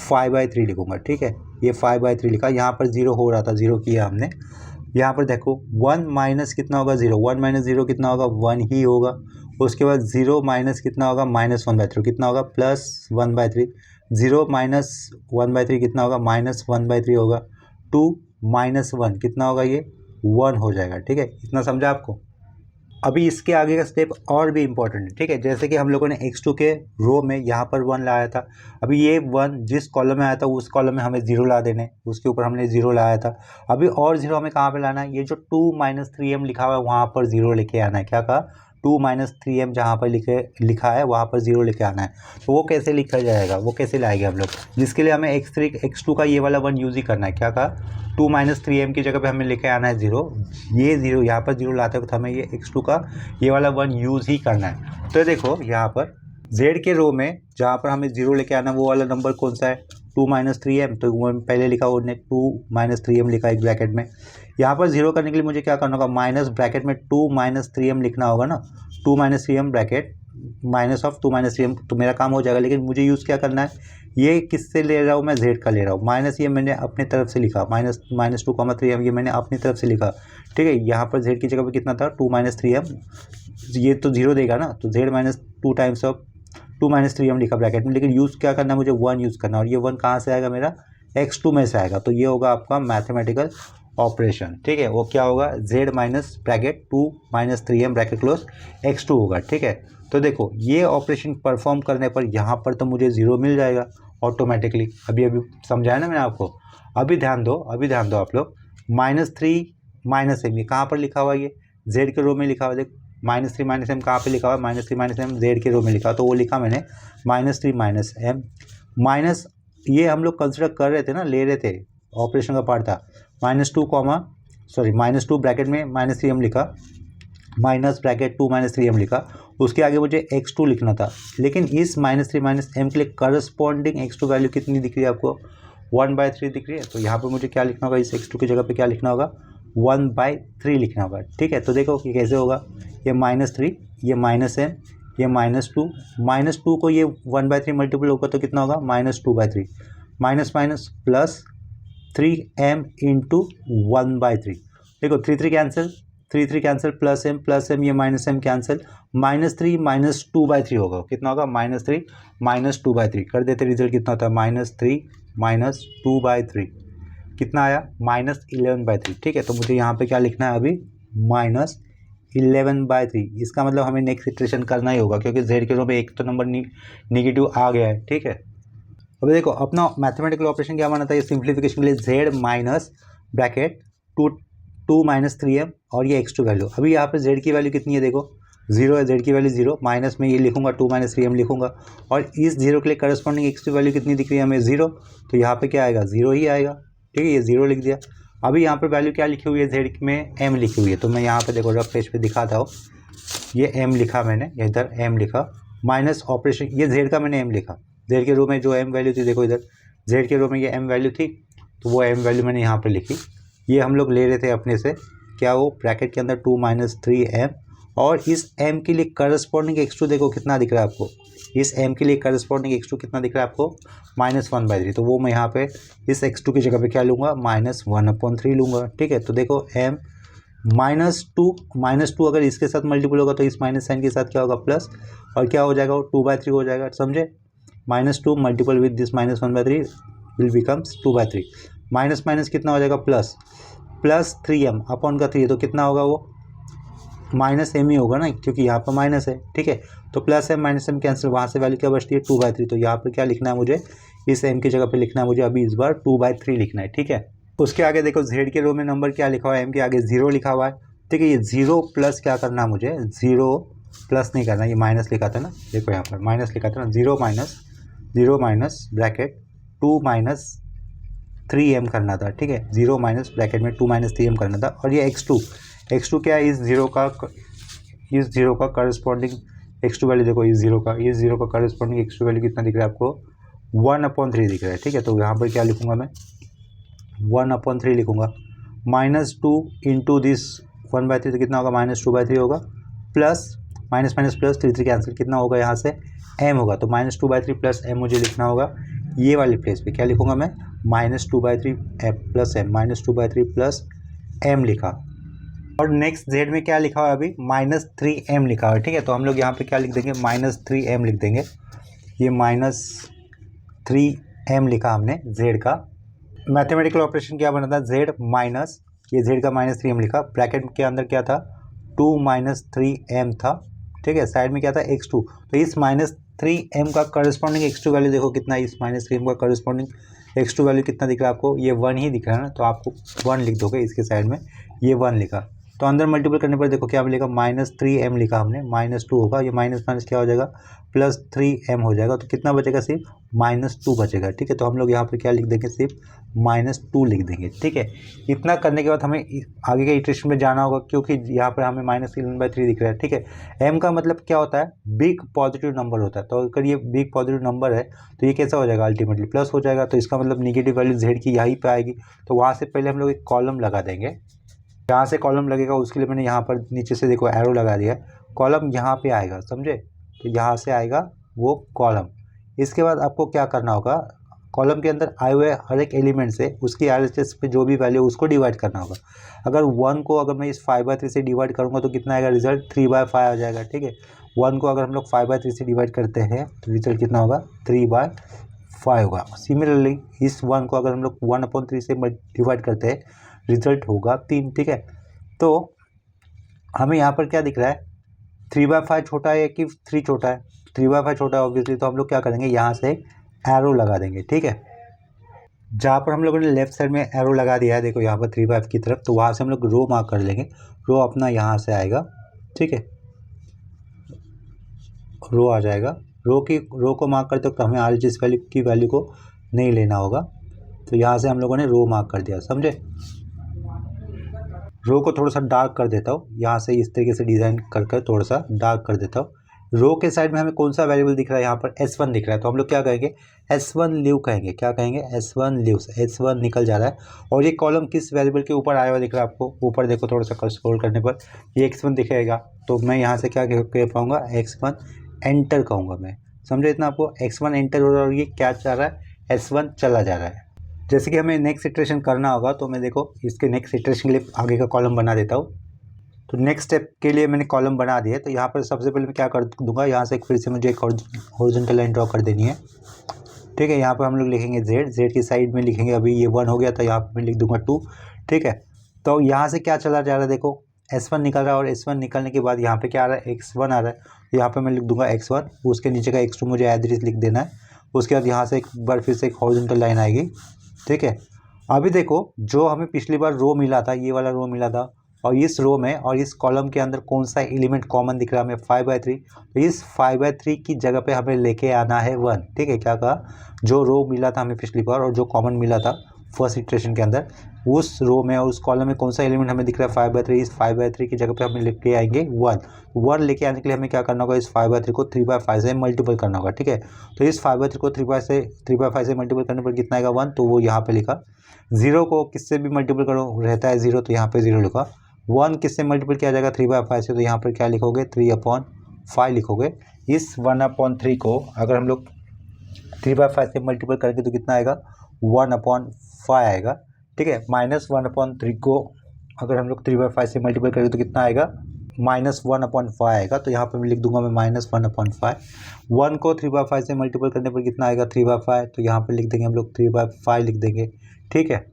S1: 5/3 लिखूँगा, ठीक है। ये 5/3 लिखा, यहाँ पर 0 हो रहा था, 0 किया हमने। यहाँ पर देखो 1 माइनस कितना होगा, 0, 1 माइनस 0 कितना होगा, 1 ही होगा। उसके बाद 0 माइनस कितना होगा, -1/3 कितना होगा, +1/3। 0 माइनस 1/3 कितना होगा, -1/3 होगा। 2 माइनस 1 कितना होगा, ये 1 हो जाएगा, ठीक है। इतना समझा आपको। अभी इसके आगे का स्टेप और भी इम्पोर्टेंट है, ठीक है। जैसे कि हम लोगों ने X2 के रो में यहाँ पर 1 लाया था, अभी ये 1 जिस कॉलम में आया था उस कॉलम में हमें 0 ला देने, उसके ऊपर हमने 0 लाया था। अभी और 0 हमें कहाँ पे लाना है, ये जो 2 - 3m लिखा हुआ है वहाँ पर 0 लेके आना है। क्या कहा, 2 - 3m जहाँ पर लिखा है वहाँ पर 0 लेके आना है। तो वो कैसे लिखा जाएगा, वो कैसे लाएंगे हम लोग, जिसके लिए हमें X2 का ये वाला 1 यूज़ ही करना है। क्या कहा, 2 - 3m की जगह पे हमें लेके आना है 0। ये 0 यहाँ पर 0 लाते वक्त हमें ये X2 का ये वाला 1 यूज़ ही करना है। तो देखो यहाँ पर Z के रो में जहाँ पर हमें 0 लेके आना वो वाला नंबर कौन सा है, 2 - 3m। तो वो पहले लिखा उन्होंने 2 - 3m लिखा एक ब्रैकेट में। यहाँ पर 0 करने के लिए मुझे क्या करना होगा, माइनस ब्रैकेट में 2 - 3m लिखना होगा ना, 2 - 3m bracket minus of 2 - 3m, तो मेरा काम हो जाएगा। लेकिन मुझे यूज़ क्या करना है, ये किससे ले रहा हूँ मैं, Z का ले रहा हूँ। माइनस ये मैंने अपनी तरफ से लिखा, -2, 3m ये मैंने अपनी तरफ से लिखा, ठीक है। यहाँ पर Z की जगह पे कितना था, 2 - 3m, ये तो 0 देगा ना, तो Z -2 टाइम्स ऑफ 2 - 3m लिखा ब्रैकेट में। लेकिन यूज़ क्या करना है, मुझे 1 यूज़ करना है, और ये 1 कहाँ से आएगा, मेरा X2 में से आएगा। तो ये होगा आपका मैथमेटिकल ऑपरेशन, ठीक है। वो क्या होगा, Z minus bracket 2 - 3m bracket close X2 होगा, ठीक है। तो देखो ये ऑपरेशन परफॉर्म करने पर यहाँ पर तो मुझे 0 मिल जाएगा ऑटोमेटिकली। अभी समझाया ना मैंने आपको। अभी ध्यान दो आप लोग, -3 -m ये कहाँ पर लिखा हुआ है, ये Z के रो में लिखा हुआ है। देखो -3 - m कहाँ पे लिखा हुआ है, -3 - m Z के रो में लिखा, तो वो लिखा मैंने -3 - m। माइनस, ये हम लोग कंसिडर कर रहे थे ना, ले रहे थे, ऑपरेशन का पार्ट था। -2 ब्रैकेट में -3m लिखा, माइनस ब्रैकेट 2 -3m लिखा, उसके आगे मुझे x2 लिखना था। लेकिन इस -3 -m के लिए करस्पॉन्डिंग x2 वैल्यू कितनी दिख रही है आपको? 1/3 दिख रही है। तो यहाँ पर मुझे क्या लिखना होगा? इस x2 की जगह पे क्या लिखना होगा? 1/3 लिखना होगा। ठीक है, तो देखो कि कैसे होगा। ये -3, ये -m, ये -2 को ये 1/3 मल्टीपल होगा तो कितना होगा? -2/3, minus minus plus 3m into 1/3। देखो 3 3 कैंसिल, प्लस m ये -m कैंसिल, -3 -2/3 होगा। कितना होगा? -3 -2/3 कर देते, रिजल्ट कितना होता है? -3 -2/3 कितना आया? -11/3। ठीक है, तो मुझे यहाँ पे क्या लिखना है अभी? -11/3। इसका मतलब हमें नेक्स्ट इटरेशन करना ही होगा, क्योंकि z के रो में एक तो नंबर निगेटिव आ गया है। ठीक है, अभी देखो अपना मैथमेटिकल ऑपरेशन क्या माना था? ये सिंप्लीफिकेशन के लिए z माइनस ब्रैकेट 2 -3m और ये x2 वैल्यू। अभी यहाँ पे z की वैल्यू कितनी है? देखो 0 है, z की वैल्यू 0, माइनस में ये लिखूंगा 2 -3m लिखूंगा, और इस 0 के लिए करस्पॉन्डिंग x2 वैल्यू कितनी दिख रही है हमें? 0। तो यहाँ पे क्या आएगा? 0 ही आएगा। ठीक है, ये 0 लिख दिया। अभी यहाँ पर वैल्यू क्या लिखी हुई है? z में m लिखी हुई है। तो मैं यहाँ पर देखो रफ पेज पे दिखाता हूँ, ये m लिखा मैंने, इधर m लिखा, माइनस ऑपरेशन, ये z का मैंने m लिखा, z के रो में जो m वैल्यू थी, देखो इधर z के रो में ये m वैल्यू थी, तो वो m वैल्यू मैंने यहाँ पे लिखी। ये हम लोग ले रहे थे अपने से क्या, वो ब्रैकेट के अंदर 2 -3m, और इस m के लिए करस्पॉन्डिंग x2 देखो कितना दिख रहा है आपको? इस m के लिए करस्पॉन्डिंग x2 कितना दिख रहा है आपको? -1/3। तो वो मैं यहाँ पे इस x2 की जगह पे क्या लूँगा? -1/3 लूँगा। ठीक है, तो देखो m -2 अगर इसके साथ मल्टीपल होगा तो इस माइनस साइन के साथ क्या होगा? प्लस, और क्या हो जाएगा? वो 2/3 हो जाएगा। समझे? -2 multiple with this -1/3 will becomes 2/3। Minus minus कितना हो जाएगा? प्लस 3m अपॉन का 3 है, तो कितना होगा? वो -m ही होगा ना, क्योंकि यहाँ पर माइनस है। ठीक है, तो +m -m कैंसिल, वहाँ से वैल्यू क्या बचती है? 2/3। तो यहाँ पर क्या लिखना है मुझे? इस m की जगह पे लिखना है मुझे अभी इस बार 2/3 लिखना है। ठीक है, उसके आगे देखो z के रो में नंबर क्या लिखा हुआ है? m के आगे 0 लिखा हुआ है। ठीक है, ये 0 प्लस क्या करना है मुझे? 0 प्लस नहीं करना, ये माइनस लिखा था ना, देखो यहाँ पर माइनस लिखा था ना, 0 माइनस ब्रैकेट 2 -3m करना था। ठीक है, 0 माइनस ब्रैकेट में 2 -3m करना था, और ये x2 क्या है? इस जीरो का करस्पॉन्डिंग x2 वैल्यू देखो, इस जीरो का करस्पॉन्डिंग x2 वैल्यू कितना दिख रहा है आपको? 1/3 दिख रहा है। ठीक है, तो यहाँ पर क्या लिखूंगा मैं? 1/3 लिखूंगा, -2 इंटू दिस 1/3, तो कितना होगा? -2/3 होगा, plus minus minus plus 3 cancel, कितना होगा यहाँ से? m होगा। तो -2/3 प्लस m मुझे लिखना होगा ये वाली प्लेस पे। क्या लिखूंगा मैं? -2/3 प्लस m, -2/3 प्लस m लिखा, और नेक्स्ट z में क्या लिखा हुआ है अभी? -3m लिखा हुआ है। ठीक है, तो हम लोग यहाँ पे क्या लिख देंगे? -3m लिख देंगे। ये -3m लिखा हमने z का। मैथमेटिकल ऑपरेशन क्या बना था? z माइनस, ये z का -3m लिखा, ब्रैकेट के अंदर क्या था? 2 -3m था। ठीक है, साइड में क्या था? x2। तो इस -3m का करस्पॉन्डिंग x2 वैल्यू देखो कितना है? इस -3m का करस्पॉन्डिंग x2 वैल्यू कितना दिख रहा है आपको? ये 1 ही दिख रहा है ना, तो आपको 1 लिख दोगे इसके साइड में, ये 1 लिखा। तो अंदर मल्टीपल करने पर देखो क्या मिलेगा? -3m लिखा हमने, -2 होगा, ये माइनस माइनस क्या हो जाएगा? +3m हो जाएगा। तो कितना बचेगा? सिर्फ -2 बचेगा। ठीक है, तो हम लोग यहाँ पर क्या लिख देंगे? सिर्फ -2 लिख देंगे। ठीक है, इतना करने के बाद हमें आगे के इटरेशन में जाना होगा, क्योंकि यहाँ पर हमें -11/3 दिख रहा है। ठीक है, m का मतलब क्या होता है? बिग पॉजिटिव नंबर होता है। तो अगर ये बिग पॉजिटिव नंबर है तो ये कैसा हो जाएगा? अल्टीमेटली प्लस हो जाएगा। तो इसका मतलब निगेटिव वैल्यू z की यहीं पे आएगी। तो वहाँ से पहले हम लोग एक कॉलम लगा देंगे। जहाँ से कॉलम लगेगा उसके लिए मैंने यहाँ पर नीचे से देखो एरो लगा दिया है, कॉलम यहाँ पे आएगा। समझे? तो यहाँ से आएगा वो कॉलम। इसके बाद आपको क्या करना होगा? कॉलम के अंदर आए हुए हर एक एलिमेंट से उसकी RHS पे जो भी वैल्यू उसको डिवाइड करना होगा। अगर 1 को अगर मैं इस 5/3 से डिवाइड करूँगा तो कितना आएगा? रिजल्ट 3/5 आ जाएगा। ठीक है, 1 को अगर हम लोग 5/3 से डिवाइड करते हैं तो रिजल्ट कितना होगा? 3/5 होगा। सिमिलरली इस 1 को अगर हम लोग 1/3 से डिवाइड करते हैं रिजल्ट होगा 3। ठीक है, तो हमें यहाँ पर क्या दिख रहा है? 3/5 छोटा है कि 3 छोटा है? 3/5 छोटा है ऑब्वियसली, तो हम लोग क्या करेंगे? यहाँ से एरो लगा देंगे। ठीक है, जहाँ पर हम लोगों ने लेफ्ट साइड में एरो लगा दिया है देखो यहाँ पर 3/5 की तरफ, तो वहाँ से हम लोग रो मार्क कर लेंगे। रो अपना यहाँ से आएगा। ठीक है, रो आ जाएगा, रो को मार्क करते वक्त हमें RHS वैल्यू की वैल्यू को नहीं लेना होगा। तो यहाँ से हम लोगों ने रो मार्क कर दिया, समझे। रो को थोड़ा सा डार्क कर देता हूँ, यहाँ से इस तरीके से डिज़ाइन कर थोड़ा सा डार्क कर देता हूँ। रो के साइड में हमें कौन सा वेरिएबल दिख रहा है, यहाँ पर S1 दिख रहा है, तो हम लोग क्या कहेंगे, S1 लीव कहेंगे। क्या कहेंगे, S1 लीव्स। S1 निकल जा रहा है और ये कॉलम किस वेरिएबल के ऊपर आया हुआ दिख रहा है आपको, ऊपर देखो थोड़ा सा स्क्रॉल करने पर ये X1 दिखेगा। तो मैं यहाँ से क्या कह पाऊँगा, X1 एंटर कहूँगा मैं, समझे इतना आपको। X1 एंटर हो रहा है और ये क्या जा रहा है, S1 चला जा रहा है। जैसे कि हमें नेक्स्ट इटरेशन करना होगा, तो मैं देखो इसके नेक्स्ट इटरेशन के लिए आगे का कॉलम बना देता हूँ। तो नेक्स्ट स्टेप के लिए मैंने कॉलम बना दिया। तो यहाँ पर सबसे पहले मैं क्या कर दूंगा, यहाँ से फिर से मुझे एक हॉरिजॉन्टल लाइन ड्रॉ कर देनी है, ठीक है। यहाँ पर हम लोग लिखेंगे जेड की साइड में लिखेंगे, अभी ये 1 हो गया तो यहाँ पर मैं लिख दूंगा 2, ठीक है। तो यहाँ से क्या चला जा रहा है, देखो S1 निकल रहा है और S1 निकलने के बाद यहाँ पे क्या आ रहा है, X1 आ रहा है। तो यहाँ पे मैं लिख दूंगा X1, उसके नीचे का X2 मुझे एड्रेस लिख देना है। उसके बाद यहाँ से एक बार फिर से एक हॉरिजॉन्टल लाइन आएगी, ठीक है। अभी देखो जो हमें पिछली बार रो मिला था, ये वाला रो मिला था, और इस रो में और इस कॉलम के अंदर कौन सा एलिमेंट कॉमन दिख रहा है हमें, 5/3। तो इस 5/3 की जगह पे हमें लेके आना है 1, ठीक है। क्या कहा, जो रो मिला था हमें पिछली बार और जो कॉमन मिला था फर्स्ट इटरेशन के अंदर, उस रो में और उस कॉलम में कौन सा एलिमेंट हमें दिख रहा है, 5/3। इस 5/3 की जगह पे हमें लेके आएंगे 1 लेके आने के लिए हमें क्या करना होगा, इस 5/3 को 3/5 से मल्टीपल करना होगा, ठीक है। तो इस 5/3 को 3/5 से मल्टीपल करने पर कितना आएगा, 1। तो वो यहाँ पे लिखा। 0 को किससे भी मल्टीपल करो रहता है 0, तो यहाँ पे 0 लिखा। 1 किससे मल्टीपल किया जाएगा, 3/5 से, तो यहाँ पर क्या लिखोगे, 3/5 लिखोगे। इस 1/3 को अगर हम लोग 3/5 से मल्टीपल करेंगे तो कितना आएगा, 1/5 आएगा, ठीक है। -1/3 को अगर हम लोग 3/5 से मल्टीपल करेंगे तो कितना आएगा, -1/5 आएगा। तो यहाँ पर मैं लिख दूंगा मैं -1/5। 1 को 3/5 से मल्टीपल करने पर कितना आएगा, 3/5। तो यहाँ पर लिख देंगे हम लोग 3/5 लिख देंगे, ठीक है।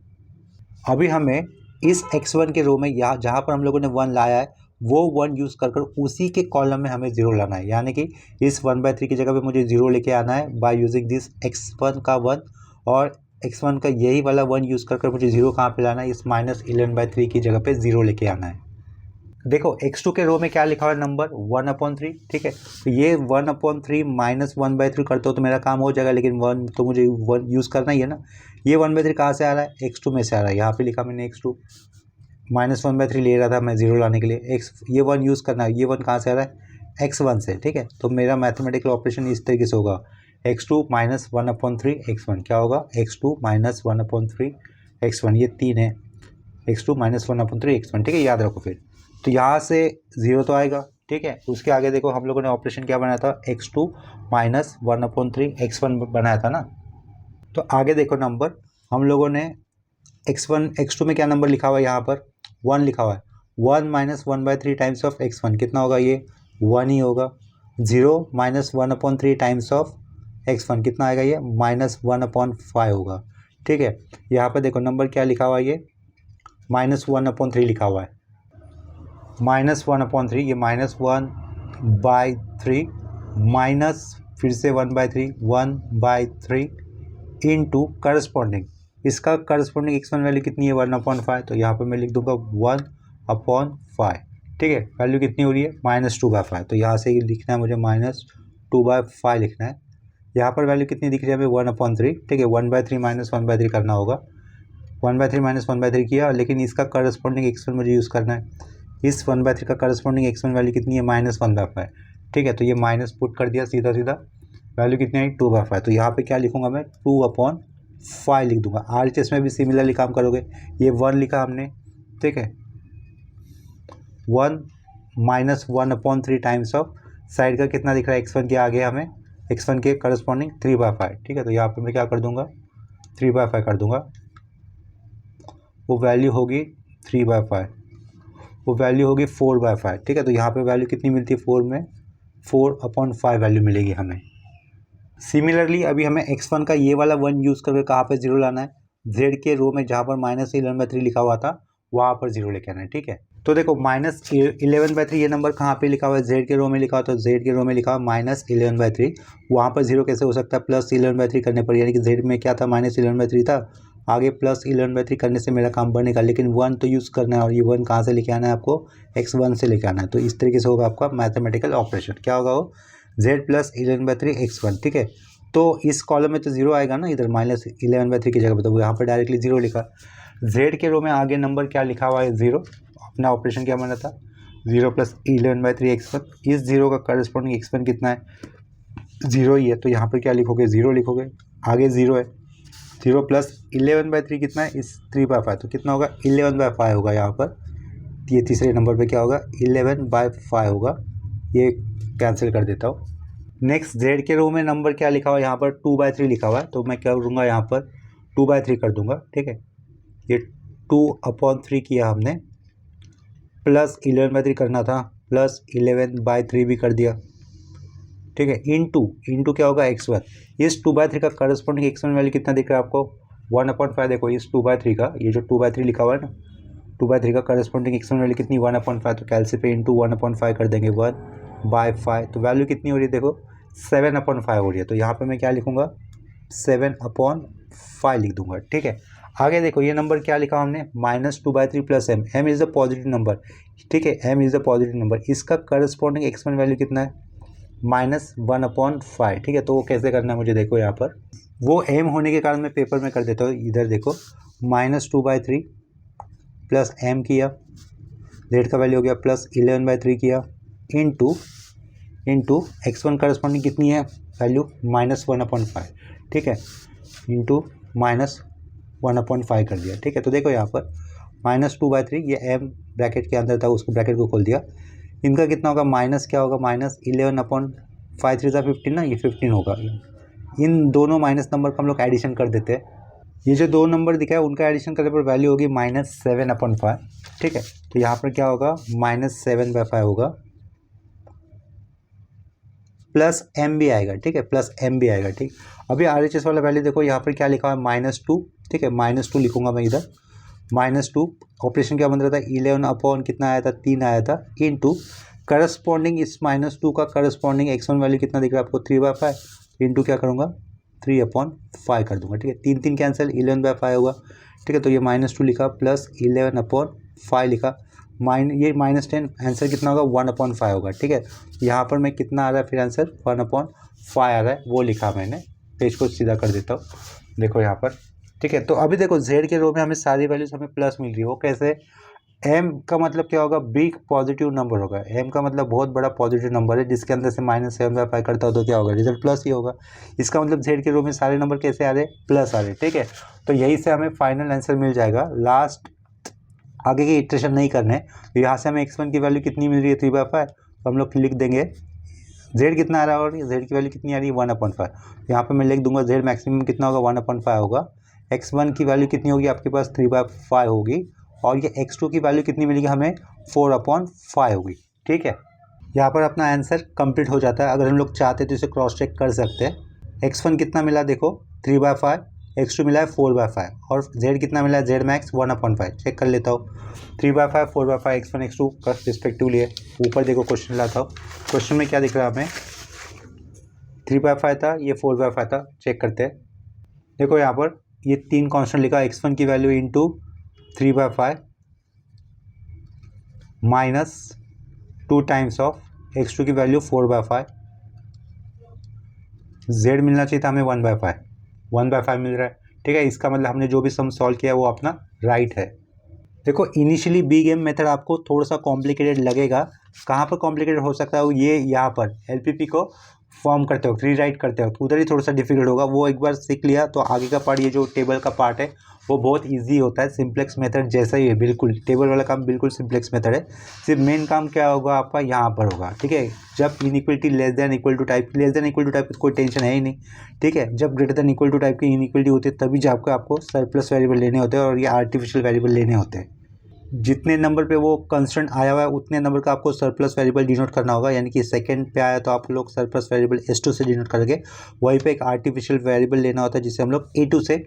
S1: अभी हमें इस X1 के रो में यहाँ जहाँ पर हम लोगों ने 1 लाया है वो 1 यूज़ कर उसी के कॉलम में हमें 0 लाना है, यानी कि इस 1/3 की जगह पे मुझे 0 लेके आना है बाय यूजिंग दिस X1 का 1, और X1 का यही वाला 1 यूज़ कर मुझे 0 कहाँ पे लाना है, इस -11/3 की जगह पे 0 लेके आना है। देखो X2 के रो में क्या लिखा हुआ है, नंबर 1/3, ठीक है। तो ये 1/3 -1/3 करते हो तो मेरा काम हो जाएगा, लेकिन 1 तो मुझे 1 यूज़ करना ही है ना। ये 1/3 कहाँ से आ रहा है, X2 में से आ रहा है। यहाँ पे लिखा मैंने X2, -1/3 ले रहा था मैं 0 लाने के लिए, ये 1 यूज़ करना है। ये 1 कहाँ से आ रहा है, X1 से, ठीक है। तो मेरा मैथमेटिकल ऑपरेशन इस तरीके से होगा, X2 -1/3 X1 क्या होगा, X2 -1/3 X1, ये 3 है, X2 -1/3 X1, ठीक है, याद रखो फिर। तो यहाँ से 0 तो आएगा, ठीक है। उसके आगे देखो हम लोगों ने ऑपरेशन क्या बनाया था, X2 -1/3 X1 बनाया था ना। तो आगे देखो नंबर हम लोगों ने X2 में क्या नंबर लिखा हुआ है, यहाँ पर 1 लिखा हुआ है। 1 -1/3 टाइम्स ऑफ X1 कितना होगा, ये 1 ही होगा। 0 -1/3 टाइम्स ऑफ X1 कितना आएगा, ये -1/5 होगा, ठीक है। यहाँ पर देखो नंबर क्या लिखा हुआ है, ये -1/3 लिखा हुआ है। -1/3, ये -1/3 माइनस फिर से 1/3 1/3 इंटू करस्पॉन्डिंग, इसका करस्पॉन्डिंग X1 वैल्यू कितनी है, 1/5। तो यहाँ पर मैं लिख दूंगा 1/5, ठीक है। वैल्यू कितनी हो रही है, -2/5। तो यहाँ से लिखना है मुझे -2/5 लिखना है। यहाँ पर वैल्यू कितनी दिख रही है हमें, 1/3, ठीक है। 1/3 -1/3 करना होगा, 1/3 -1/3 किया, लेकिन इसका करस्पॉन्डिंग X1 मुझे यूज़ करना है। इस 1/3 का करस्पॉन्डिंग X1 वैल्यू कितनी है, -1/5, ठीक है। तो ये माइनस पुट कर दिया सीधा सीधा, वैल्यू कितनी आई, 2/5। तो यहाँ पे क्या लिखूंगा मैं, 2/5 लिख दूंगा। RHS में भी सिमिलरली काम करोगे, ये 1 लिखा हमने, ठीक है। 1 -1/3 टाइम्स ऑफ साइड का कितना दिख रहा है, X1 के आगे हमें X1 के करस्पॉन्डिंग 3/5, ठीक है। तो यहाँ पर मैं क्या कर दूंगा, 3/5 कर दूंगा। वो वैल्यू होगी 3/5, वो वैल्यू होगी 4/5, ठीक है। तो यहाँ पे वैल्यू कितनी मिलती है, 4 में 4/5 वैल्यू मिलेगी हमें। सिमिलरली अभी हमें X1 का ये वाला 1 यूज़ करके कहाँ पे 0 लाना है, Z के रो में जहाँ पर -11/3 लिखा हुआ था वहाँ पर 0 लेके आना है, ठीक है। तो देखो -11/3 ये नंबर कहाँ पे लिखा हुआ है, Z के रो में लिखा हुआ, तो Z के रो में लिखा हुआ -11/3, वहाँ पर 0 कैसे हो सकता है, +11/3 करने पर, यानी कि Z में क्या था, -11/3 था, आगे +11/3 करने से मेरा काम बनेगा, लेकिन 1 तो यूज़ करना है, और ये 1 कहाँ से लेके आना है आपको, X1 से लेके आना है। तो इस तरीके से होगा आपका मैथमेटिकल ऑपरेशन, क्या होगा वो, जेड प्लस 11/3 x1, ठीक है। तो इस कॉलम में तो जीरो आएगा ना, इधर -11/3 की जगह पे, तो वो यहाँ पर डायरेक्टली जीरो लिखा। जेड के रो में आगे नंबर क्या लिखा हुआ है, जीरो। अपना ऑपरेशन क्या बना था, 0 + 11/3 x1। इस जीरो का करस्पॉन्डिंग x1 कितना है, जीरो ही है, तो यहाँ पर क्या लिखोगे, जीरो लिखोगे। आगे जीरो है, 0 + 11/3 कितना है, इस 3/5, तो कितना होगा, 11/5 होगा यहाँ पर। ये तीसरे नंबर पे क्या होगा, 11/5 होगा। ये कैंसिल कर देता हूँ। नेक्स्ट जेड के रो में नंबर क्या लिखा हुआ है, यहाँ पर 2/3 लिखा हुआ है, तो मैं क्या करूँगा, यहाँ पर 2/3 कर दूंगा, ठीक है। ये 2/3 किया हमने, प्लस 11/3 करना था, प्लस 11/3 भी कर दिया, ठीक है। इंटू क्या होगा, x1। इस 2/3 का करस्पॉन्डिंग x1 वैल्यू कितना दिख रहा है आपको, 1/5। देखो इस 2/3 का, ये जो 2/3 लिखा हुआ है ना, 2/3 का करस्पॉन्डिंग x1 वैल्यू कितनी, 1/5। तो कैलसी पे इंटू 1/5 कर देंगे, 1/5। तो वैल्यू कितनी हो रही है, देखो 7/5 हो रही है। तो यहाँ पे मैं क्या लिखूँगा, 7/5 लिख दूंगा, ठीक है। आगे देखो ये नंबर क्या लिखा हमने, -2/3 + m। m is the positive number, ठीक है, m is the positive number. इसका करस्पॉन्डिंग x1 वैल्यू कितना है, -1/5, ठीक है। तो वो कैसे करना है मुझे, देखो यहाँ पर वो m होने के कारण मैं पेपर में कर देता हूँ। इधर देखो -2/3 + m किया, जेड का वैल्यू हो गया, प्लस 11/3 किया, इंटू x1 करस्पॉन्डिंग कितनी है वैल्यू, -1/5, ठीक है, इंटू -1/5 कर दिया, ठीक है। तो देखो यहाँ पर -2/3, ये m ब्रैकेट के अंदर था, उसको ब्रैकेट को खोल दिया। इनका कितना होगा, माइनस क्या होगा, -11/5 3 15 ना, ये 15 होगा। इन दोनों माइनस नंबर का हम लोग एडिशन कर देते हैं। ये जो दो नंबर दिखा है उनका एडिशन करने पर वैल्यू होगी -7/5, ठीक है। तो यहाँ पर क्या होगा, -7/5 होगा, प्लस m भी आएगा, ठीक है, प्लस m भी आएगा, ठीक। अभी RHS वाला वैल्यू देखो यहाँ पर क्या लिखा है, -2, ठीक है, -2 लिखूंगा मैं इधर, -2। ऑपरेशन क्या बन रहा था, 11 अपॉन कितना आया था, 3 आया था, इंटू करस्पॉन्डिंग इस -2 का करस्पॉन्डिंग x1 वैल्यू कितना दिख रहा है आपको, 3/5, इंटू क्या करूँगा, 3/5 कर दूंगा, ठीक है। 3 3 कैंसिल, 11/5 होगा, ठीक है। तो ये -2 लिखा, प्लस 11/5 लिखा, ये -10, आंसर कितना होगा, 1/5 होगा, ठीक है। यहाँ पर मैं कितना आ रहा है फिर आंसर, 1/5 आ रहा है, वो लिखा मैंने। पेज को सीधा कर देता हूँ, देखो यहाँ पर, ठीक है। तो अभी देखो जेड के रो में हमें सारी वैल्यूज हमें प्लस मिल रही है, वो कैसे, m का मतलब क्या होगा, बिग पॉजिटिव नंबर होगा। m का मतलब बहुत बड़ा पॉजिटिव नंबर है, जिसके अंदर से -7/5 करता हो तो क्या होगा, रिजल्ट प्लस ही होगा। इसका मतलब जेड के रो में सारे नंबर कैसे आ रहे, प्लस आ रहे, ठीक है। तो यही से हमें फाइनल आंसर मिल जाएगा। लास्ट आगे की इटरेशन नहीं करने, तो यहाँ से हमें x1 की वैल्यू कितनी मिल रही है, 3/5, तो हम लोग लिख देंगे z कितना आ रहा है, और z की वैल्यू कितनी आ रही है, 1/5। यहाँ पे मैं लिख दूंगा z मैक्सिमम कितना होगा, 1/5 होगा। x1 की वैल्यू कितनी होगी आपके पास, 3/5 होगी, और ये x2 की वैल्यू कितनी मिलेगी हमें, 4/5 होगी, ठीक है। यहाँ पर अपना आंसर कंप्लीट हो जाता है। अगर हम लोग चाहते तो इसे क्रॉस चेक कर सकते हैं। x1 कितना मिला देखो, 3/5, x2 मिला है 4/5, और z कितना मिला है, z मैक्स 1/5। चेक कर लेता हूँ, 3/5 4/5 x1 x2 का रिस्पेक्टिवली है। ऊपर देखो क्वेश्चन लाता हूँ, क्वेश्चन में क्या दिख रहा है हमें, 3/5 था, ये 4/5 था। चेक करते हैं, देखो यहाँ पर ये 3 कांस्टेंट लिखा, x1 की value into 3/5 minus 2 times of x2 की वैल्यू 4/5, z मिलना चाहिए था हमें 1/5 मिल रहा है, ठीक है। इसका मतलब हमने जो भी सम सॉल्व किया वो अपना राइट है। देखो इनिशियली बिग एम मेथड आपको थोड़ा सा कॉम्प्लिकेटेड लगेगा। कहाँ पर कॉम्प्लिकेटेड हो सकता है, ये यहाँ पर एलपीपी को फॉर्म करते हो, रीराइट करते हो, तो उधर ही थोड़ा सा डिफिकल्ट होगा। वो एक बार सीख लिया तो आगे का पार्ट, ये जो टेबल का पार्ट है वो बहुत इजी होता है, सिंप्लेक्स मेथड जैसा ही है बिल्कुल। टेबल वाला काम बिल्कुल सिंप्लेक्स मेथड है। सिर्फ मेन काम क्या होगा आपका यहाँ पर होगा, ठीक है। जब inequality less than equal to type कोई टेंशन है ही नहीं, ठीक है। जब greater than equal to type की इनइक्वलिटी होती है तभी जाकर आपको सरप्लस वेरिएबल लेने होते हैं, और ये आर्टिफिशियल वेरिएबल लेने होते हैं। जितने नंबर पे वो कंस्टेंट आया हुआ है उतने नंबर का आपको सरप्लस वेरिएबल डिनोट करना होगा। यानी कि सेकंड पे आया तो आप लोग सरप्लस वेरिएबल s2 से डिनोट करेंगे, वहीं पे एक आर्टिफिशियल वेरिएबल लेना होता है जिसे हम लोग a2 से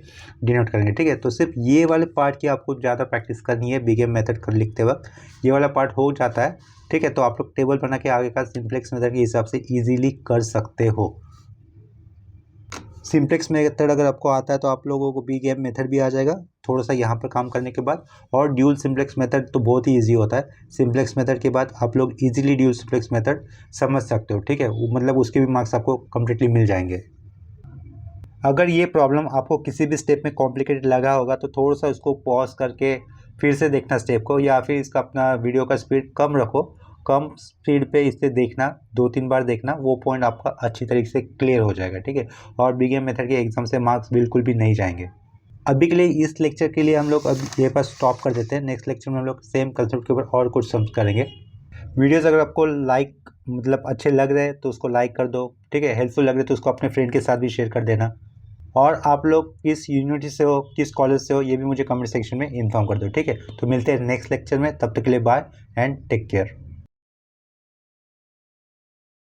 S1: डिनोट करेंगे, ठीक है। तो सिर्फ ये वाले पार्ट की आपको ज़्यादा प्रैक्टिस करनी है बिग एम मेथड कर लिखते वक्त, ये वाला पार्ट हो जाता है, ठीक है। तो आप लोग टेबल बना के आगे का सिंप्लेक्स मेथड के हिसाब से ईजिली कर सकते हो। सिंप्लेक्स मेथड अगर आपको आता है तो आप लोगों को बिग एम मेथड भी आ जाएगा थोड़ा सा यहाँ पर काम करने के बाद। और ड्यूल सिंप्लेक्स मेथड तो बहुत ही इजी होता है। सिंप्लेक्स मेथड के बाद आप लोग इजीली ड्यूल सिंप्लेक्स मेथड समझ सकते हो, ठीक है। मतलब उसके भी मार्क्स आपको कम्प्लीटली मिल जाएंगे। अगर ये प्रॉब्लम आपको किसी भी स्टेप में कॉम्प्लिकेटेड लगा होगा तो थोड़ा सा उसको पॉज करके फिर से देखना स्टेप को, या फिर इसका अपना वीडियो का स्पीड कम रखो, कम स्पीड पे इसे देखना, 2-3 बार देखना, वो पॉइंट आपका अच्छी तरीके से क्लियर हो जाएगा, ठीक है। और बीगेम मेथड के एग्जाम से मार्क्स बिल्कुल भी नहीं जाएंगे। अभी के लिए इस लेक्चर के लिए हम लोग अब ये पर स्टॉप कर देते हैं। नेक्स्ट लेक्चर में हम लोग सेम कंसेप्ट के ऊपर और कुछ समझ करेंगे। वीडियोज़ अगर आपको मतलब अच्छे लग रहे हैं तो उसको लाइक कर दो, ठीक है। हेल्पफुल लग रहे तो उसको अपने फ्रेंड के साथ भी शेयर कर देना। और आप लोग किस यूनिवर्सिटी से हो, किस कॉलेज से हो, ये भी मुझे कमेंट सेक्शन में इन्फॉर्म कर दो, ठीक है। तो मिलते हैं नेक्स्ट लेक्चर में, तब तक के लिए बाय एंड टेक केयर।